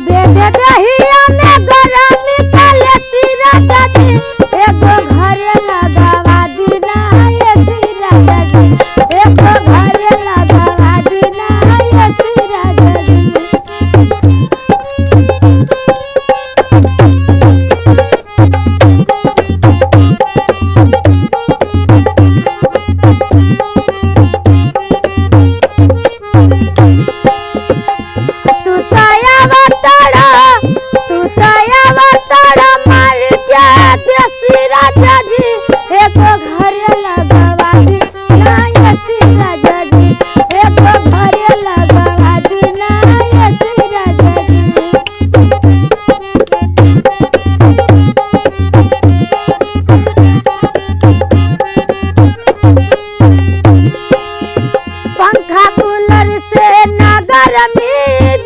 बेदे दहिया में गरमी काले सिरा जाजी एगो घरे लगावा दीना ये सिरा जाजी एगो घरे लगावा दीना ये सिरा जाजी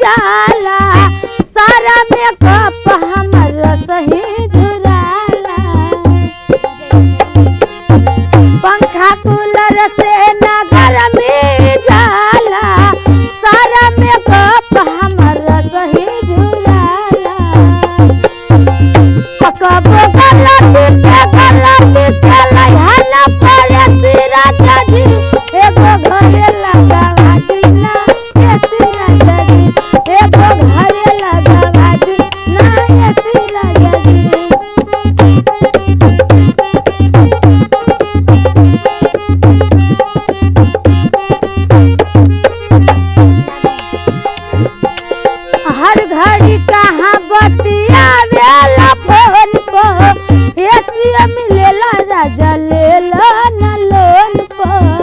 जाला सारा मेकअप हमर सही झुराला पंखा कूलर से ना गरमी जाला सारा मेकअप हमर सही झुराला कब गलती से लहना पड़े सिरा जाजी एगो घरे लगावा दीना ये सिरा जाजी एगो घरे लगावा दीना ये सिरा जाजी हर घड़ी कहाँ बतियावेला फोन पर एसी मिलेला राजा लेला न लोन पर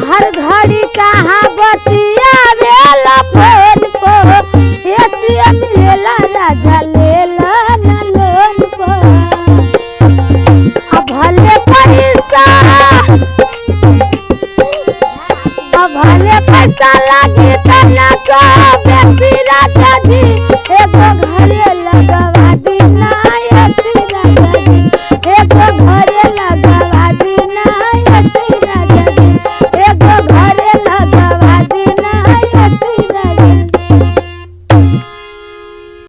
हर घड़ी कहाँ बतियावेला फोन पर एसी मिलेला राजा लेला न लोन पर भले पैसा लागे तना का बेसी राजा जी एगो घरे